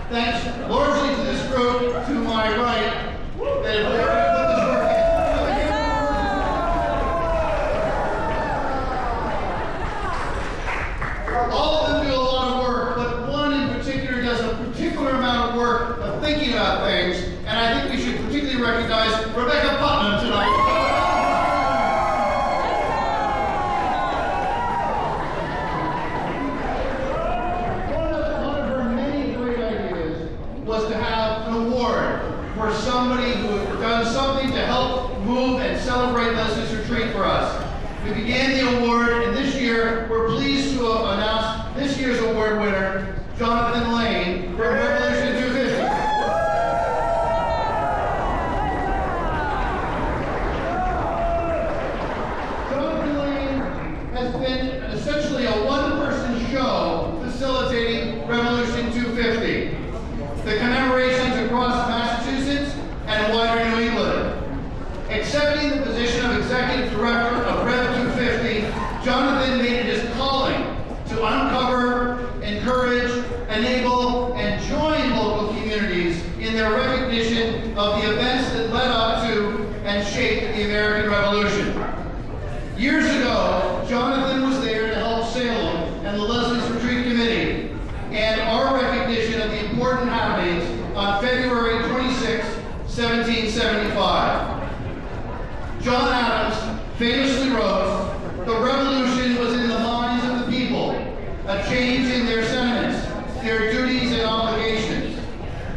thanks largely to this group to my right that have already put this work in. All of them do a lot of work, but one in particular does a particular amount of work of thinking about things, and I think we should particularly recognize Rebecca Putnam tonight. One of her many great ideas was to have an award for somebody who had done something to help move and celebrate Leslie's Retreat for us. We began the award, and this year we're pleased to announce this year's award winner, Jonathan Lane from Revolution 250. Jonathan Lane has been essentially a one-person show facilitating Revolution 250. The commemorations across Massachusetts and wider New England. Accepting the position of Executive Director of Rev 250, Jonathan made it his calling to uncover, encourage, enable, and join local communities in their recognition of the events that led up to and shaped the American Revolution. Years ago, Jonathan was there to help Salem and the Leslie's Retreat Committee, and our recognition of the important happenings on February 26, 1775. John Adams famously wrote, "The revolution was in the minds of the people, a change in their sentiments, their duties and obligations.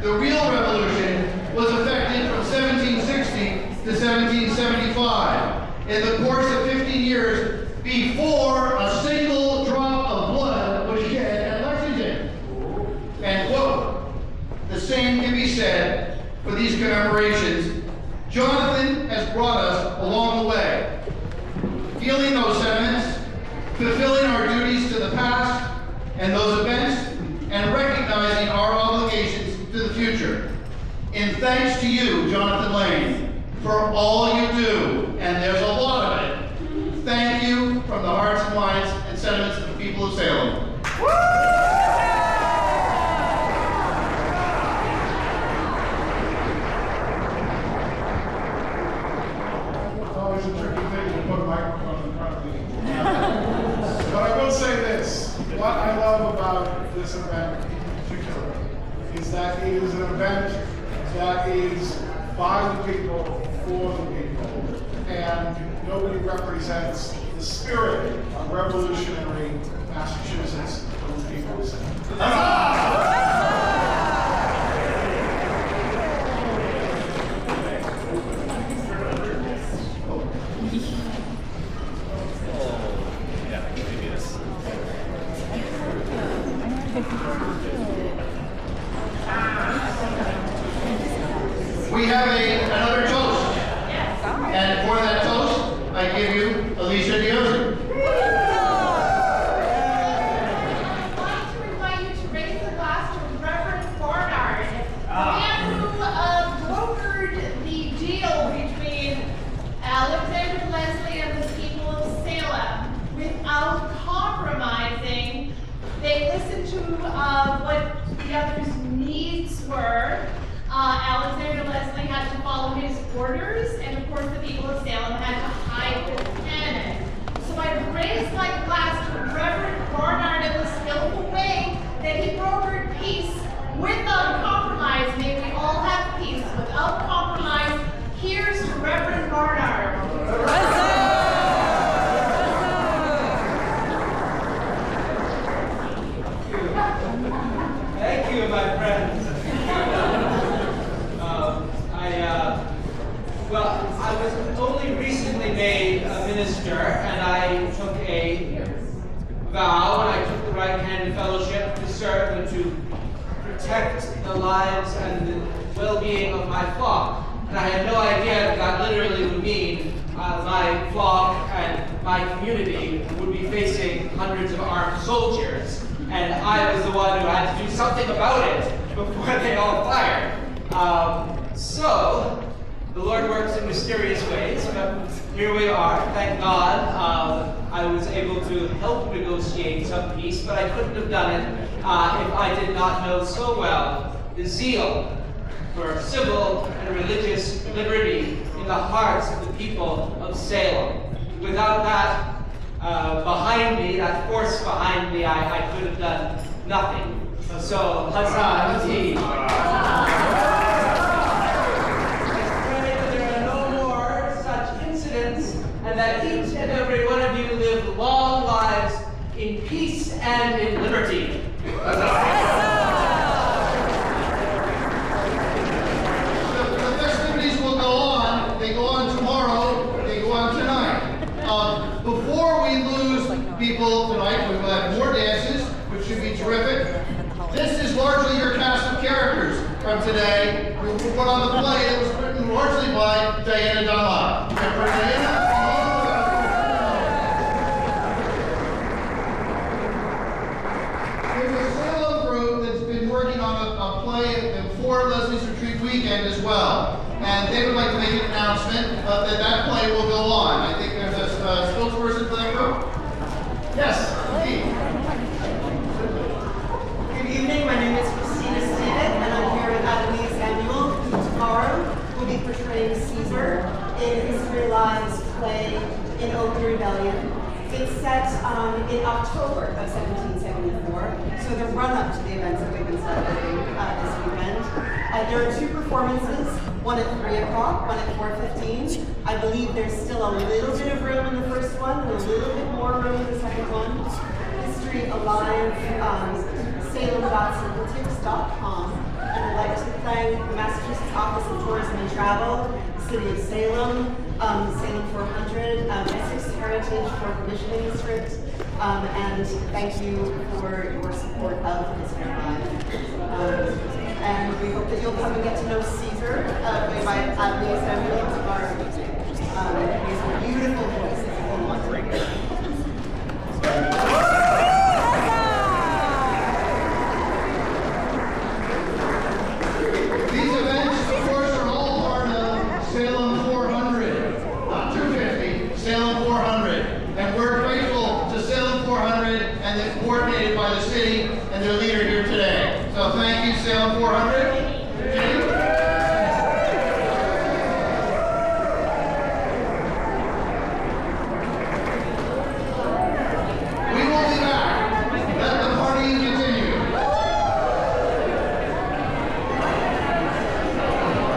The real revolution was effected from 1760 to 1775, in the course of 15 years before a single drop of blood was shed at Lexington." End quote. The same can be said for these commemorations. Jonathan has brought us along the way, feeling those sentiments, fulfilling our duties to the past and those events, and recognizing our obligations to the future. In thanks to you, Jonathan Lane, for all you do, and there's a lot of it, thank you from the hearts and minds and sentiments of the people of Salem. It's a tricky thing to put a microphone in front of me. But I will say this. What I love about this event in particular is that it is an event that is by the people, for the people, and nobody represents the spirit of revolutionary Massachusetts and the people of Salem. We have another toast. And for that toast, I give you Alicia Diozzi. I'd like to invite you to raise the glass to Reverend Barnard, the man who brokered the deal between Alexander Leslie and the people of Salem without compromising. They listened to what the others' needs were. Alexander Leslie had to follow his orders, and of course the people of Salem had to hide the cannon. So I raised my glass to Reverend Barnard in the skillful way that he brokered peace without compromise. May we all have peace without compromise. Here's to Reverend Barnard. Thank you, my friends. I was only recently made a minister, and I took a vow, and I took the right hand of fellowship to serve and to protect the lives and the well-being of my flock. And I had no idea that that literally would mean my flock and my community would be facing hundreds of armed soldiers, and I was the one who had to do something about it before they all fired. So, the Lord works in mysterious ways, but here we are, thank God. I was able to help negotiate some peace, but I couldn't have done it if I did not know so well the zeal for civil and religious liberty in the hearts of the people of Salem. Without that behind me, that force behind me, I could have done nothing. So, huzzah indeed. I pray that there are no more such incidents, and that each and every one of you live long lives in peace and in liberty. The festivities will go on. They go on tomorrow. They go on tonight. Before we lose people tonight, we will have more dances, which should be terrific. This is largely your cast of characters from today. We will put on the play that was written largely by Diana Dunlop. Remember Diana? There's a Salem group that's been working on a play for Leslie's Retreat weekend as well. And they would like to make an announcement that play will go on. I think there's a spokesperson for that group. Yes, indeed. Good evening, my name is Christina Steven, and I'm here with Adelise Samuel, who tomorrow will be portraying Caesar in History Live's play In Open Rebellion. It's set in October of 1774, so the run-up to the events that we've been celebrating this weekend. There are two performances, one at 3 o'clock, one at 4:15. I believe there's still a little bit of room in the first one, and a little bit more room in the second one. History Alive, Salem.simpletix.com, and I'd like to thank the Massachusetts Office of Tourism and Travel, the City of Salem, Salem 400, Essex Heritage for commissioning the script, and thank you for your support of History Alive. And we hope that you'll come and get to know Caesar, played by Adelise Samuel, his beautiful voice if you want to hear. These events, of course, are all part of Salem 400, not 250, Salem 400. And we're grateful to Salem 400 and it's coordinated by the city and their leader here today. So thank you, Salem 400.